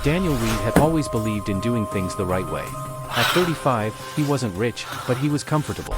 Daniel Reed had always believed in doing things the right way. At 35, he wasn't rich, but he was comfortable.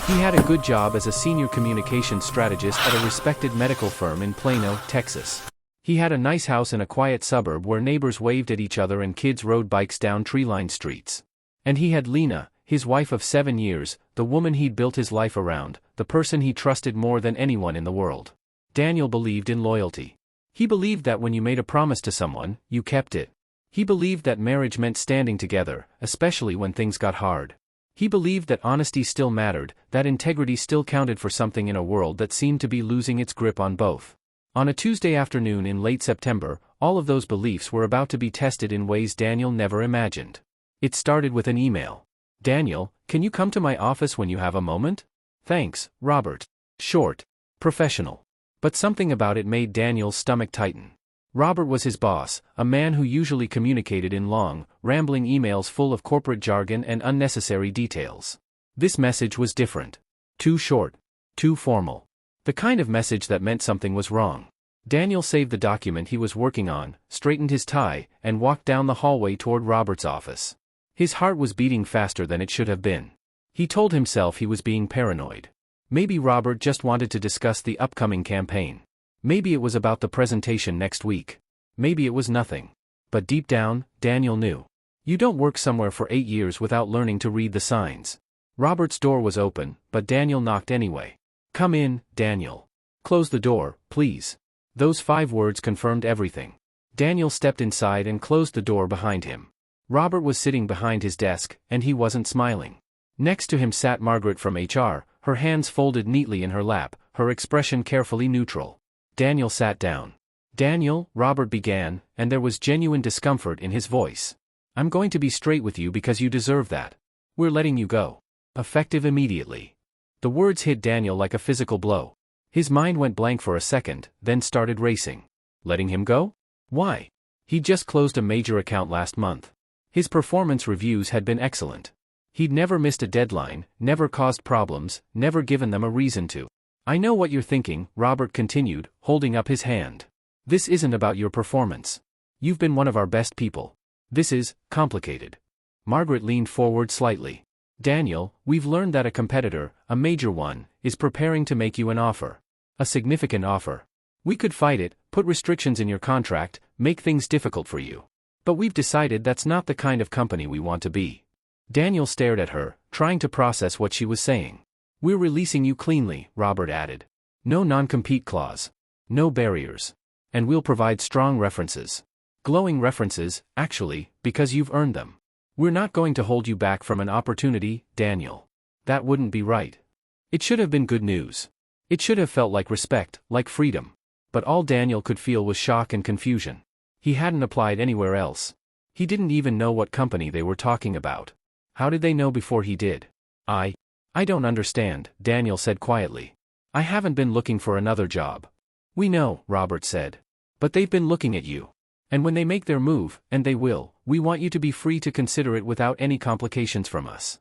He had a good job as a senior communications strategist at a respected medical firm in Plano, Texas. He had a nice house in a quiet suburb where neighbors waved at each other and kids rode bikes down tree-lined streets. And he had Lena, his wife of 7 years, the woman he'd built his life around, the person he trusted more than anyone in the world. Daniel believed in loyalty. He believed that when you made a promise to someone, you kept it. He believed that marriage meant standing together, especially when things got hard. He believed that honesty still mattered, that integrity still counted for something in a world that seemed to be losing its grip on both. On a Tuesday afternoon in late September, all of those beliefs were about to be tested in ways Daniel never imagined. It started with an email. "Daniel, can you come to my office when you have a moment? Thanks, Robert." Short. Professional. But something about it made Daniel's stomach tighten. Robert was his boss, a man who usually communicated in long, rambling emails full of corporate jargon and unnecessary details. This message was different. Too short. Too formal. The kind of message that meant something was wrong. Daniel saved the document he was working on, straightened his tie, and walked down the hallway toward Robert's office. His heart was beating faster than it should have been. He told himself he was being paranoid. Maybe Robert just wanted to discuss the upcoming campaign. Maybe it was about the presentation next week. Maybe it was nothing. But deep down, Daniel knew. You don't work somewhere for 8 years without learning to read the signs. Robert's door was open, but Daniel knocked anyway. "Come in, Daniel. Close the door, please." Those 5 words confirmed everything. Daniel stepped inside and closed the door behind him. Robert was sitting behind his desk, and he wasn't smiling. Next to him sat Margaret from HR, her hands folded neatly in her lap, her expression carefully neutral. Daniel sat down. "Daniel," Robert began, and there was genuine discomfort in his voice. "I'm going to be straight with you because you deserve that. We're letting you go. Effective immediately." The words hit Daniel like a physical blow. His mind went blank for a second, then started racing. Letting him go? Why? He'd just closed a major account last month. His performance reviews had been excellent. He'd never missed a deadline, never caused problems, never given them a reason to. "I know what you're thinking," Robert continued, holding up his hand. "This isn't about your performance. You've been one of our best people. This is complicated." Margaret leaned forward slightly. "Daniel, we've learned that a competitor, a major one, is preparing to make you an offer. A significant offer. We could fight it, put restrictions in your contract, make things difficult for you. But we've decided that's not the kind of company we want to be." Daniel stared at her, trying to process what she was saying. "We're releasing you cleanly," Robert added. "No non-compete clause. No barriers. And we'll provide strong references. Glowing references, actually, because you've earned them. We're not going to hold you back from an opportunity, Daniel. That wouldn't be right." It should have been good news. It should have felt like respect, like freedom. But all Daniel could feel was shock and confusion. He hadn't applied anywhere else. He didn't even know what company they were talking about. How did they know before he did? I don't understand," Daniel said quietly. "I haven't been looking for another job." "We know," Robert said. "But they've been looking at you. And when they make their move, and they will, we want you to be free to consider it without any complications from us."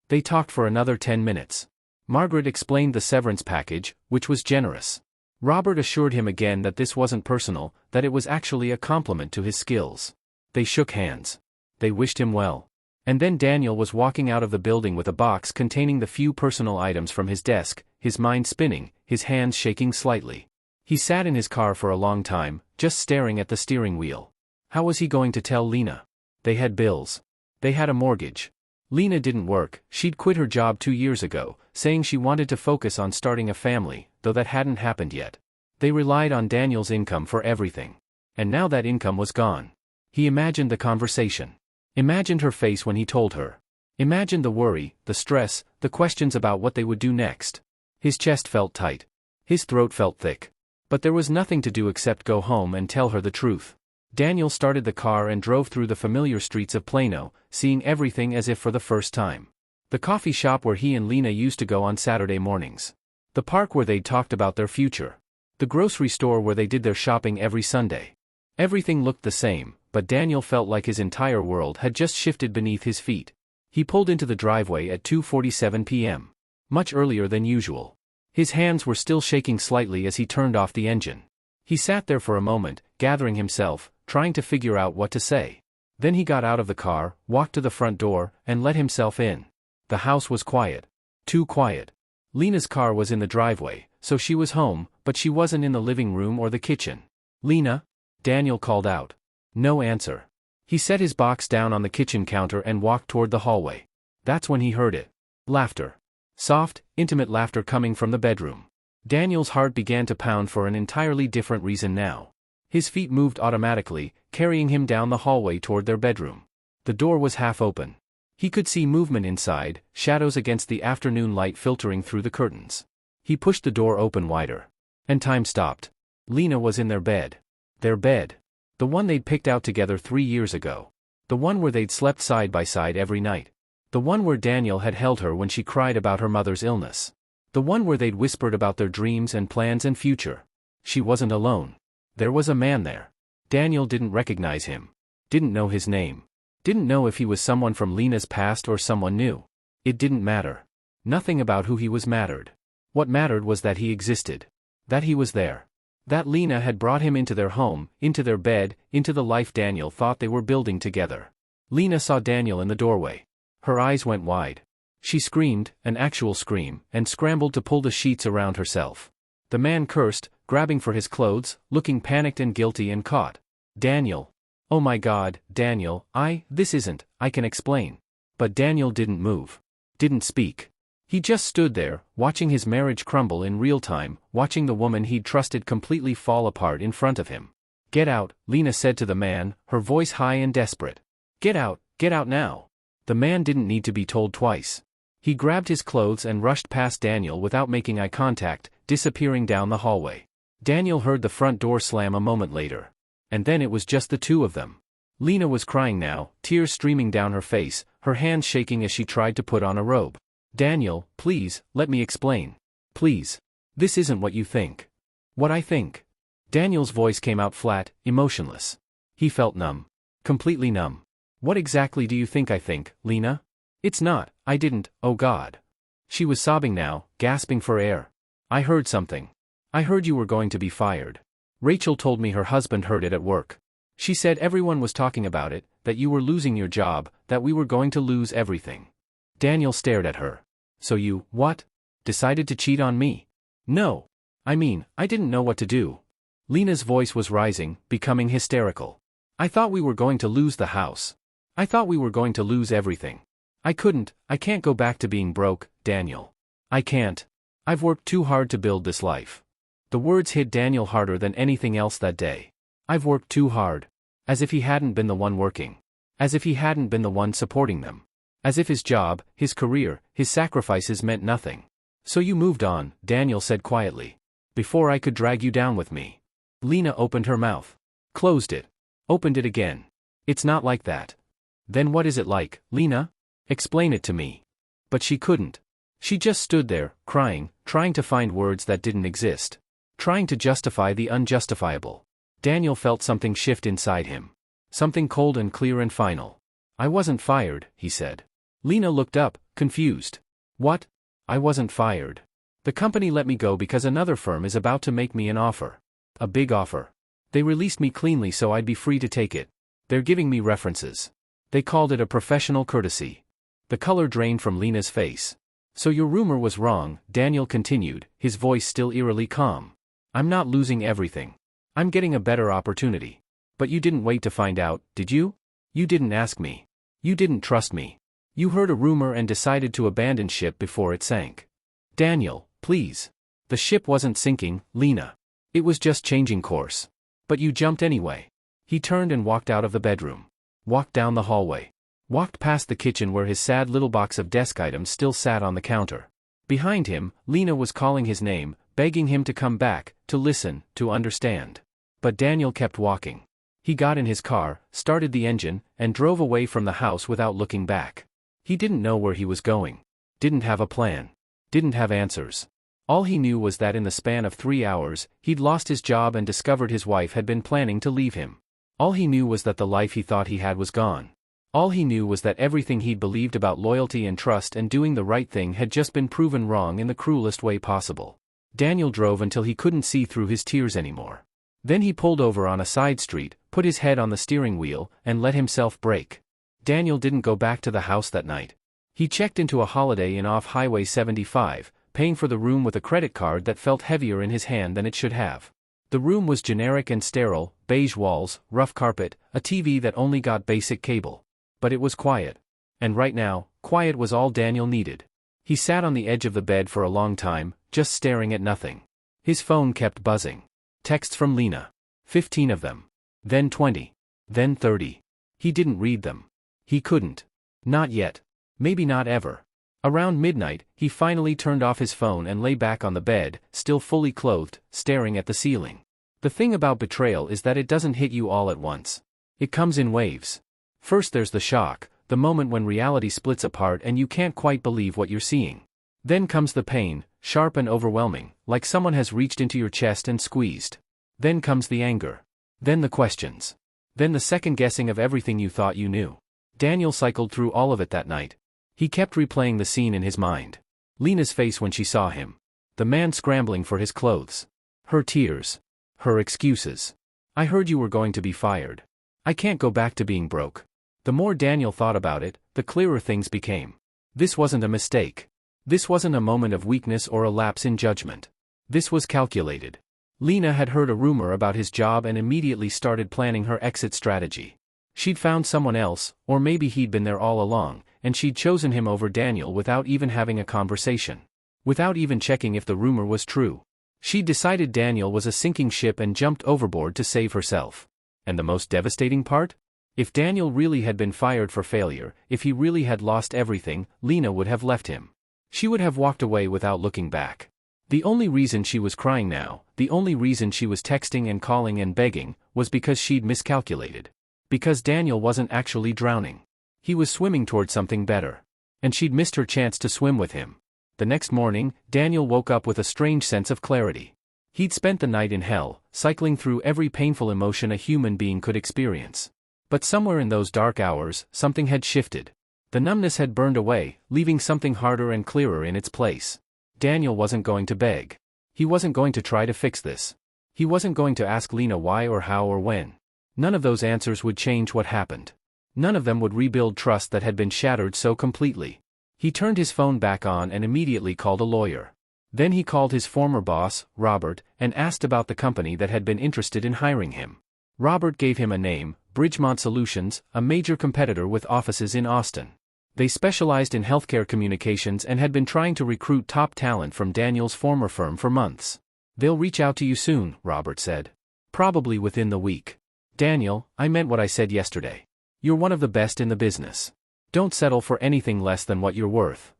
They talked for another 10 minutes. Margaret explained the severance package, which was generous. Robert assured him again that this wasn't personal, that it was actually a compliment to his skills. They shook hands. They wished him well. And then Daniel was walking out of the building with a box containing the few personal items from his desk, his mind spinning, his hands shaking slightly. He sat in his car for a long time, just staring at the steering wheel. How was he going to tell Lena? They had bills. They had a mortgage. Lena didn't work, she'd quit her job 2 years ago, saying she wanted to focus on starting a family, though that hadn't happened yet. They relied on Daniel's income for everything. And now that income was gone. He imagined the conversation. Imagined her face when he told her. Imagined the worry, the stress, the questions about what they would do next. His chest felt tight. His throat felt thick. But there was nothing to do except go home and tell her the truth. Daniel started the car and drove through the familiar streets of Plano, seeing everything as if for the first time. The coffee shop where he and Lena used to go on Saturday mornings. The park where they'd talked about their future. The grocery store where they did their shopping every Sunday. Everything looked the same, but Daniel felt like his entire world had just shifted beneath his feet. He pulled into the driveway at 2:47 p.m. Much earlier than usual. His hands were still shaking slightly as he turned off the engine. He sat there for a moment, gathering himself, trying to figure out what to say. Then he got out of the car, walked to the front door, and let himself in. The house was quiet. Too quiet. Lena's car was in the driveway, so she was home, but she wasn't in the living room or the kitchen. "Lena?" Daniel called out. No answer. He set his box down on the kitchen counter and walked toward the hallway. That's when he heard it. Laughter. Soft, intimate laughter coming from the bedroom. Daniel's heart began to pound for an entirely different reason now. His feet moved automatically, carrying him down the hallway toward their bedroom. The door was half open. He could see movement inside, shadows against the afternoon light filtering through the curtains. He pushed the door open wider. And time stopped. Lena was in their bed. Their bed. The one they'd picked out together 3 years ago. The one where they'd slept side by side every night. The one where Daniel had held her when she cried about her mother's illness. The one where they'd whispered about their dreams and plans and future. She wasn't alone. There was a man there. Daniel didn't recognize him. Didn't know his name. Didn't know if he was someone from Lena's past or someone new. It didn't matter. Nothing about who he was mattered. What mattered was that he existed. That he was there. That Lena had brought him into their home, into their bed, into the life Daniel thought they were building together. Lena saw Daniel in the doorway. Her eyes went wide. She screamed, an actual scream, and scrambled to pull the sheets around herself. The man cursed, grabbing for his clothes, looking panicked and guilty and caught. "Daniel. Oh my God, Daniel, this isn't, I can explain." But Daniel didn't move. Didn't speak. He just stood there, watching his marriage crumble in real time, watching the woman he'd trusted completely fall apart in front of him. "Get out," Lena said to the man, her voice high and desperate. Get out now." The man didn't need to be told twice. He grabbed his clothes and rushed past Daniel without making eye contact, disappearing down the hallway. Daniel heard the front door slam a moment later. And then it was just the two of them. Lena was crying now, tears streaming down her face, her hands shaking as she tried to put on a robe. "Daniel, please, let me explain. Please. This isn't what you think." "What I think." Daniel's voice came out flat, emotionless. He felt numb. Completely numb. "What exactly do you think I think, Lena? It's not, I didn't, oh God." She was sobbing now, gasping for air. "I heard something. I heard you were going to be fired. Rachel told me her husband heard it at work. She said everyone was talking about it, that you were losing your job, that we were going to lose everything." Daniel stared at her. "So you, what? Decided to cheat on me?" "No. I mean, I didn't know what to do." Lena's voice was rising, becoming hysterical. "I thought we were going to lose the house. I thought we were going to lose everything. I can't go back to being broke, Daniel. I can't. I've worked too hard to build this life." The words hit Daniel harder than anything else that day. "I've worked too hard." As if he hadn't been the one working. As if he hadn't been the one supporting them. As if his job, his career, his sacrifices meant nothing. "So you moved on," Daniel said quietly. "Before I could drag you down with me." Lena opened her mouth. Closed it. Opened it again. "It's not like that." "Then what is it like, Lena? Explain it to me." But she couldn't. She just stood there, crying, trying to find words that didn't exist. Trying to justify the unjustifiable. Daniel felt something shift inside him. Something cold and clear and final. "I wasn't fired," he said. Lena looked up, confused. "What? I wasn't fired. The company let me go because another firm is about to make me an offer. A big offer. They released me cleanly so I'd be free to take it. They're giving me references. They called it a professional courtesy." The color drained from Lena's face. "So your rumor was wrong," Daniel continued, his voice still eerily calm. "I'm not losing everything. I'm getting a better opportunity. But you didn't wait to find out, did you? You didn't ask me. You didn't trust me. You heard a rumor and decided to abandon ship before it sank." "Daniel, please. The ship wasn't sinking, Lena. It was just changing course. But you jumped anyway." He turned and walked out of the bedroom. Walked down the hallway. Walked past the kitchen where his sad little box of desk items still sat on the counter. Behind him, Lena was calling his name, begging him to come back, to listen, to understand. But Daniel kept walking. He got in his car, started the engine, and drove away from the house without looking back. He didn't know where he was going. Didn't have a plan. Didn't have answers. All he knew was that in the span of 3 hours, he'd lost his job and discovered his wife had been planning to leave him. All he knew was that the life he thought he had was gone. All he knew was that everything he'd believed about loyalty and trust and doing the right thing had just been proven wrong in the cruelest way possible. Daniel drove until he couldn't see through his tears anymore. Then he pulled over on a side street, put his head on the steering wheel, and let himself brake. Daniel didn't go back to the house that night. He checked into a Holiday Inn off Highway 75, paying for the room with a credit card that felt heavier in his hand than it should have. The room was generic and sterile, beige walls, rough carpet, a TV that only got basic cable. But it was quiet. And right now, quiet was all Daniel needed. He sat on the edge of the bed for a long time, just staring at nothing. His phone kept buzzing. Texts from Lena. 15 of them. Then 20. Then 30. He didn't read them. He couldn't. Not yet. Maybe not ever. Around midnight, he finally turned off his phone and lay back on the bed, still fully clothed, staring at the ceiling. The thing about betrayal is that it doesn't hit you all at once. It comes in waves. First there's the shock, the moment when reality splits apart and you can't quite believe what you're seeing. Then comes the pain, sharp and overwhelming, like someone has reached into your chest and squeezed. Then comes the anger. Then the questions. Then the second guessing of everything you thought you knew. Daniel cycled through all of it that night. He kept replaying the scene in his mind. Lena's face when she saw him. The man scrambling for his clothes. Her tears. Her excuses. I heard you were going to be fired. I can't go back to being broke. The more Daniel thought about it, the clearer things became. This wasn't a mistake. This wasn't a moment of weakness or a lapse in judgment. This was calculated. Lena had heard a rumor about his job and immediately started planning her exit strategy. She'd found someone else, or maybe he'd been there all along, and she'd chosen him over Daniel without even having a conversation. Without even checking if the rumor was true. She'd decided Daniel was a sinking ship and jumped overboard to save herself. And the most devastating part? If Daniel really had been fired for failure, if he really had lost everything, Lena would have left him. She would have walked away without looking back. The only reason she was crying now, the only reason she was texting and calling and begging, was because she'd miscalculated. Because Daniel wasn't actually drowning. He was swimming toward something better. And she'd missed her chance to swim with him. The next morning, Daniel woke up with a strange sense of clarity. He'd spent the night in hell, cycling through every painful emotion a human being could experience. But somewhere in those dark hours, something had shifted. The numbness had burned away, leaving something harder and clearer in its place. Daniel wasn't going to beg. He wasn't going to try to fix this. He wasn't going to ask Lena why or how or when. None of those answers would change what happened. None of them would rebuild trust that had been shattered so completely. He turned his phone back on and immediately called a lawyer. Then he called his former boss, Robert, and asked about the company that had been interested in hiring him. Robert gave him a name, Bridgemont Solutions, a major competitor with offices in Austin. They specialized in healthcare communications and had been trying to recruit top talent from Daniel's former firm for months. They'll reach out to you soon, Robert said. Probably within the week. Daniel, I meant what I said yesterday. You're one of the best in the business. Don't settle for anything less than what you're worth.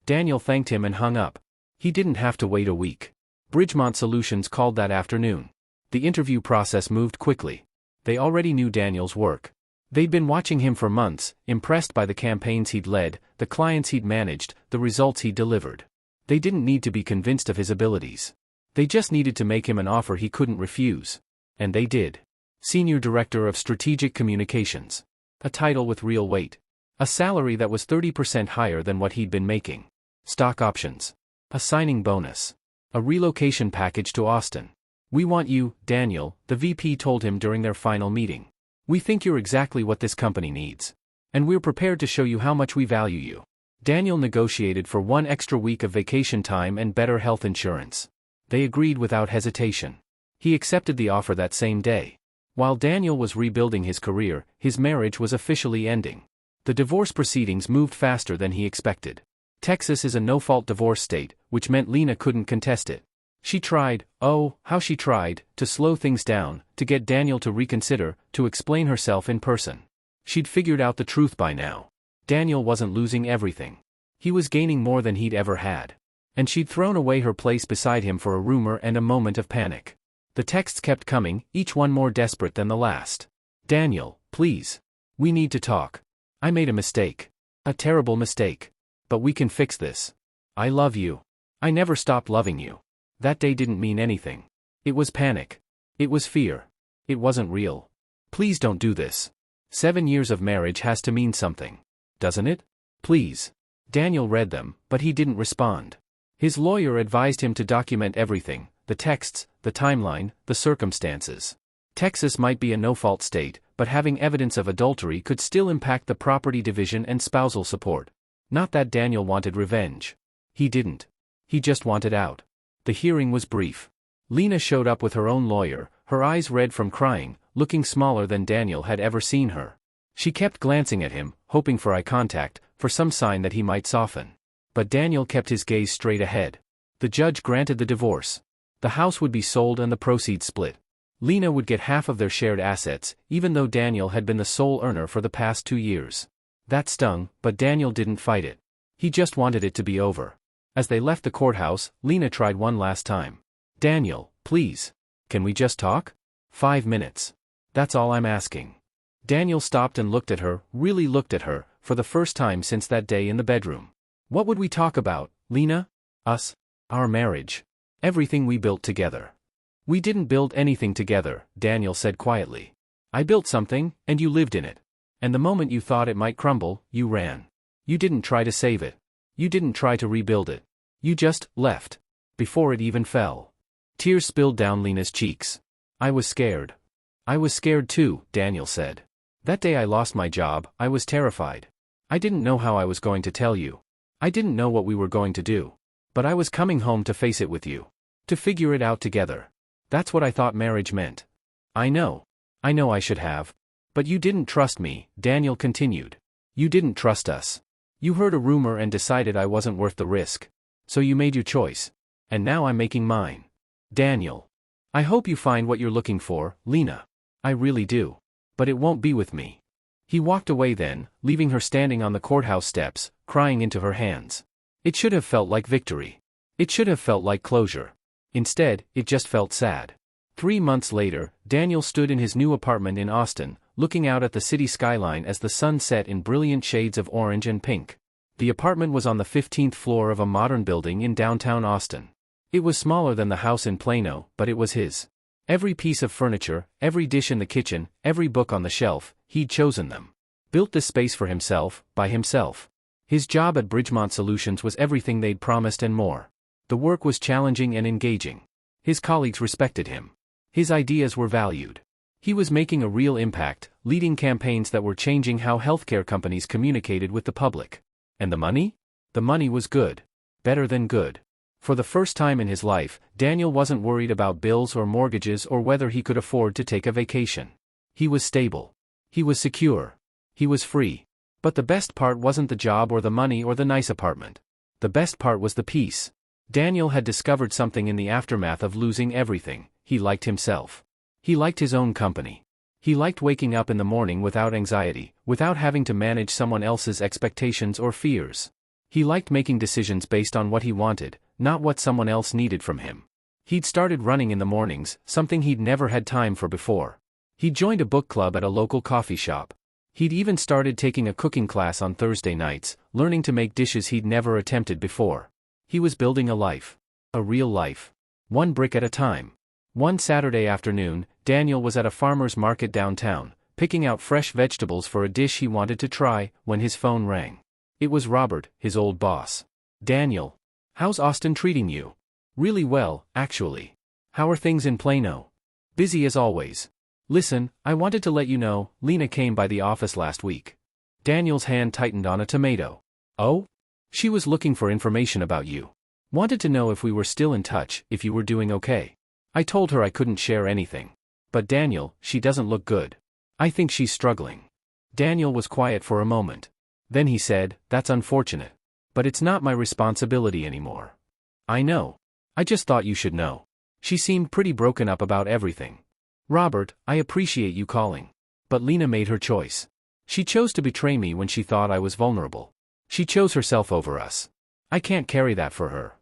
Daniel thanked him and hung up. He didn't have to wait a week. Bridgemont Solutions called that afternoon. The interview process moved quickly. They already knew Daniel's work. They'd been watching him for months, impressed by the campaigns he'd led, the clients he'd managed, the results he'd delivered. They didn't need to be convinced of his abilities. They just needed to make him an offer he couldn't refuse. And they did. Senior Director of Strategic Communications. A title with real weight. A salary that was 30% higher than what he'd been making. Stock options. A signing bonus. A relocation package to Austin. We want you, Daniel, the VP told him during their final meeting. We think you're exactly what this company needs. And we're prepared to show you how much we value you. Daniel negotiated for 1 extra week of vacation time and better health insurance. They agreed without hesitation. He accepted the offer that same day. While Daniel was rebuilding his career, his marriage was officially ending. The divorce proceedings moved faster than he expected. Texas is a no-fault divorce state, which meant Lena couldn't contest it. She tried, oh, how she tried, to slow things down, to get Daniel to reconsider, to explain herself in person. She'd figured out the truth by now. Daniel wasn't losing everything. He was gaining more than he'd ever had. And she'd thrown away her place beside him for a rumor and a moment of panic. The texts kept coming, each one more desperate than the last. Daniel, please. We need to talk. I made a mistake. A terrible mistake. But we can fix this. I love you. I never stopped loving you. That day didn't mean anything. It was panic. It was fear. It wasn't real. Please don't do this. 7 years of marriage has to mean something. Doesn't it? Please. Daniel read them, but he didn't respond. His lawyer advised him to document everything, the texts, the timeline, the circumstances. Texas might be a no-fault state, but having evidence of adultery could still impact the property division and spousal support. Not that Daniel wanted revenge. He didn't. He just wanted out. The hearing was brief. Lena showed up with her own lawyer, her eyes red from crying, looking smaller than Daniel had ever seen her. She kept glancing at him, hoping for eye contact, for some sign that he might soften. But Daniel kept his gaze straight ahead. The judge granted the divorce. The house would be sold and the proceeds split. Lena would get half of their shared assets, even though Daniel had been the sole earner for the past 2 years. That stung, but Daniel didn't fight it. He just wanted it to be over. As they left the courthouse, Lena tried one last time. Daniel, please. Can we just talk? 5 minutes. That's all I'm asking. Daniel stopped and looked at her, really looked at her, for the first time since that day in the bedroom. What would we talk about, Lena? Us. Our marriage. Everything we built together. We didn't build anything together, Daniel said quietly. I built something, and you lived in it. And the moment you thought it might crumble, you ran. You didn't try to save it. You didn't try to rebuild it. You just left. Before it even fell. Tears spilled down Lena's cheeks. I was scared. I was scared too, Daniel said. That day I lost my job, I was terrified. I didn't know how I was going to tell you. I didn't know what we were going to do. But I was coming home to face it with you. To figure it out together. That's what I thought marriage meant. I know I should have. But you didn't trust me, Daniel continued. You didn't trust us. You heard a rumor and decided I wasn't worth the risk. So you made your choice. And now I'm making mine. Daniel. I hope you find what you're looking for, Lena. I really do. But it won't be with me. He walked away then, leaving her standing on the courthouse steps, crying into her hands. It should have felt like victory. It should have felt like closure. Instead, it just felt sad. 3 months later, Daniel stood in his new apartment in Austin, looking out at the city skyline as the sun set in brilliant shades of orange and pink. The apartment was on the 15th floor of a modern building in downtown Austin. It was smaller than the house in Plano, but it was his. Every piece of furniture, every dish in the kitchen, every book on the shelf, he'd chosen them. Built this space for himself, by himself. His job at Bridgemont Solutions was everything they'd promised and more. The work was challenging and engaging. His colleagues respected him. His ideas were valued. He was making a real impact, leading campaigns that were changing how healthcare companies communicated with the public. And the money? The money was good. Better than good. For the first time in his life, Daniel wasn't worried about bills or mortgages or whether he could afford to take a vacation. He was stable. He was secure. He was free. But the best part wasn't the job or the money or the nice apartment. The best part was the peace. Daniel had discovered something in the aftermath of losing everything. He liked himself. He liked his own company. He liked waking up in the morning without anxiety, without having to manage someone else's expectations or fears. He liked making decisions based on what he wanted, not what someone else needed from him. He'd started running in the mornings, something he'd never had time for before. He'd joined a book club at a local coffee shop. He'd even started taking a cooking class on Thursday nights, learning to make dishes he'd never attempted before. He was building a life. A real life. One brick at a time. One Saturday afternoon, Daniel was at a farmer's market downtown, picking out fresh vegetables for a dish he wanted to try, when his phone rang. It was Robert, his old boss. Daniel. How's Austin treating you? Really well, actually. How are things in Plano? Busy as always. Listen, I wanted to let you know, Lena came by the office last week. Daniel's hand tightened on a tomato. Oh? She was looking for information about you. Wanted to know if we were still in touch, if you were doing okay. I told her I couldn't share anything. But Daniel, she doesn't look good. I think she's struggling. Daniel was quiet for a moment. Then he said, that's unfortunate. But it's not my responsibility anymore. I know. I just thought you should know. She seemed pretty broken up about everything. Robert, I appreciate you calling. But Lena made her choice. She chose to betray me when she thought I was vulnerable. She chose herself over us. I can't carry that for her.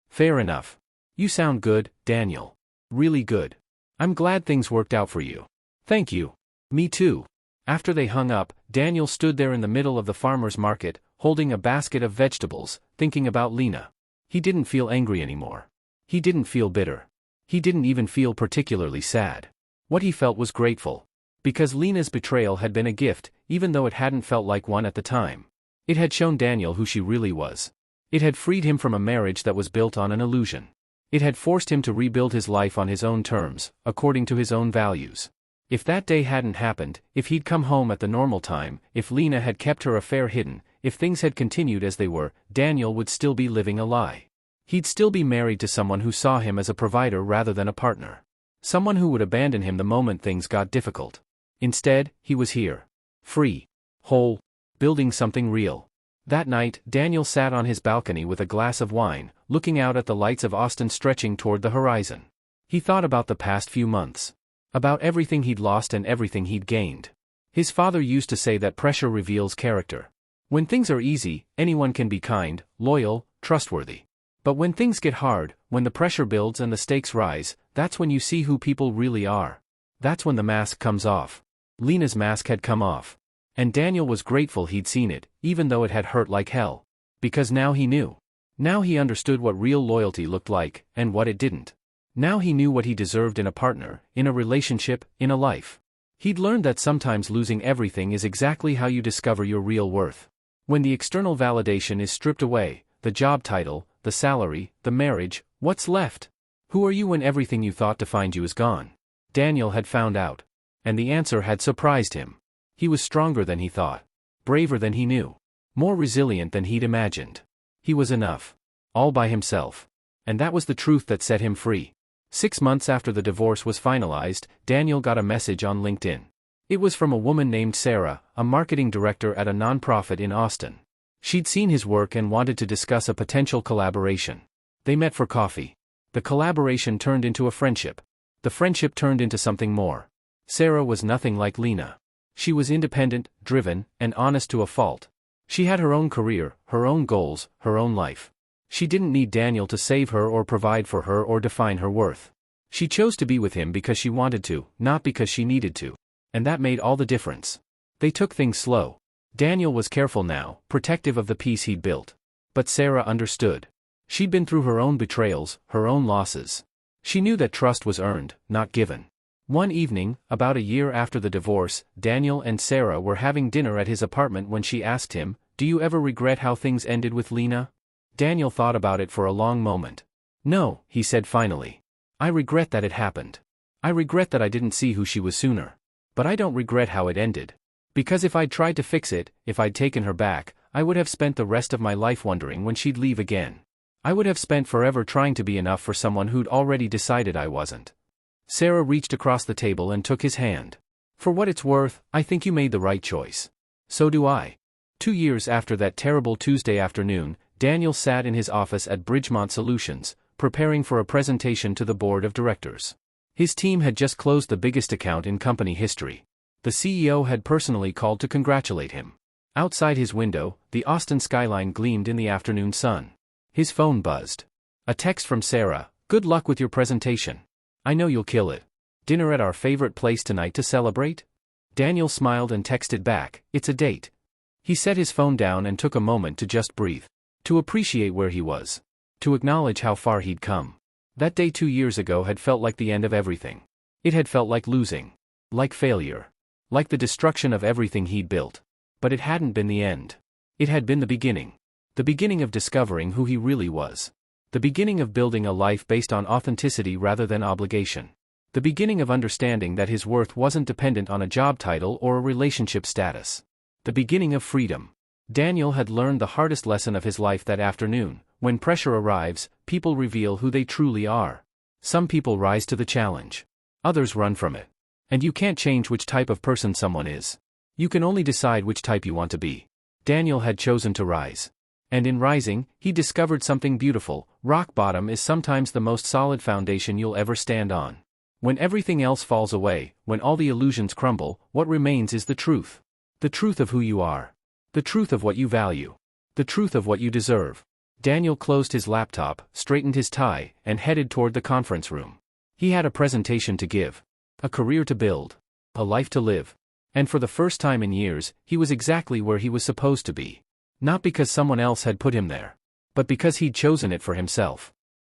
Fair enough. You sound good, Daniel. Really good. I'm glad things worked out for you. Thank you. Me too. After they hung up, Daniel stood there in the middle of the farmer's market, holding a basket of vegetables, thinking about Lena. He didn't feel angry anymore. He didn't feel bitter. He didn't even feel particularly sad. What he felt was grateful. Because Lena's betrayal had been a gift, even though it hadn't felt like one at the time. It had shown Daniel who she really was. It had freed him from a marriage that was built on an illusion. It had forced him to rebuild his life on his own terms, according to his own values. If that day hadn't happened, if he'd come home at the normal time, if Lena had kept her affair hidden, if things had continued as they were, Daniel would still be living a lie. He'd still be married to someone who saw him as a provider rather than a partner. Someone who would abandon him the moment things got difficult. Instead, he was here. Free. Whole. Building something real. That night, Daniel sat on his balcony with a glass of wine, looking out at the lights of Austin stretching toward the horizon. He thought about the past few months. About everything he'd lost and everything he'd gained. His father used to say that pressure reveals character. When things are easy, anyone can be kind, loyal, trustworthy. But when things get hard, when the pressure builds and the stakes rise, that's when you see who people really are. That's when the mask comes off. Lena's mask had come off. And Daniel was grateful he'd seen it, even though it had hurt like hell. Because now he knew. Now he understood what real loyalty looked like, and what it didn't. Now he knew what he deserved in a partner, in a relationship, in a life. He'd learned that sometimes losing everything is exactly how you discover your real worth. When the external validation is stripped away, the job title, the salary, the marriage, what's left? Who are you when everything you thought defined you is gone? Daniel had found out. And the answer had surprised him. He was stronger than he thought. Braver than he knew. More resilient than he'd imagined. He was enough. All by himself. And that was the truth that set him free. 6 months after the divorce was finalized, Daniel got a message on LinkedIn. It was from a woman named Sarah, a marketing director at a nonprofit in Austin. She'd seen his work and wanted to discuss a potential collaboration. They met for coffee. The collaboration turned into a friendship. The friendship turned into something more. Sarah was nothing like Lena. She was independent, driven, and honest to a fault. She had her own career, her own goals, her own life. She didn't need Daniel to save her or provide for her or define her worth. She chose to be with him because she wanted to, not because she needed to. And that made all the difference. They took things slow. Daniel was careful now, protective of the peace he'd built. But Sarah understood. She'd been through her own betrayals, her own losses. She knew that trust was earned, not given. One evening, about a year after the divorce, Daniel and Sarah were having dinner at his apartment when she asked him, "Do you ever regret how things ended with Lena?" Daniel thought about it for a long moment. "No," he said finally. "I regret that it happened. I regret that I didn't see who she was sooner. But I don't regret how it ended. Because if I'd tried to fix it, if I'd taken her back, I would have spent the rest of my life wondering when she'd leave again. I would have spent forever trying to be enough for someone who'd already decided I wasn't." Sarah reached across the table and took his hand. "For what it's worth, I think you made the right choice. So do I." 2 years after that terrible Tuesday afternoon, Daniel sat in his office at Bridgemont Solutions, preparing for a presentation to the board of directors. His team had just closed the biggest account in company history. The CEO had personally called to congratulate him. Outside his window, the Austin skyline gleamed in the afternoon sun. His phone buzzed. A text from Sarah, "Good luck with your presentation. I know you'll kill it. Dinner at our favorite place tonight to celebrate?" Daniel smiled and texted back, "It's a date." He set his phone down and took a moment to just breathe. To appreciate where he was. To acknowledge how far he'd come. That day 2 years ago had felt like the end of everything. It had felt like losing. Like failure. Like the destruction of everything he'd built. But it hadn't been the end. It had been the beginning. The beginning of discovering who he really was. The beginning of building a life based on authenticity rather than obligation. The beginning of understanding that his worth wasn't dependent on a job title or a relationship status. The beginning of freedom. Daniel had learned the hardest lesson of his life that afternoon. When pressure arrives, people reveal who they truly are. Some people rise to the challenge. Others run from it. And you can't change which type of person someone is. You can only decide which type you want to be. Daniel had chosen to rise. And in rising, he discovered something beautiful. Rock bottom is sometimes the most solid foundation you'll ever stand on. When everything else falls away, when all the illusions crumble, what remains is the truth. The truth of who you are. The truth of what you value. The truth of what you deserve. Daniel closed his laptop, straightened his tie, and headed toward the conference room. He had a presentation to give. A career to build. A life to live. And for the first time in years, he was exactly where he was supposed to be. Not because someone else had put him there. But because he'd chosen it for himself.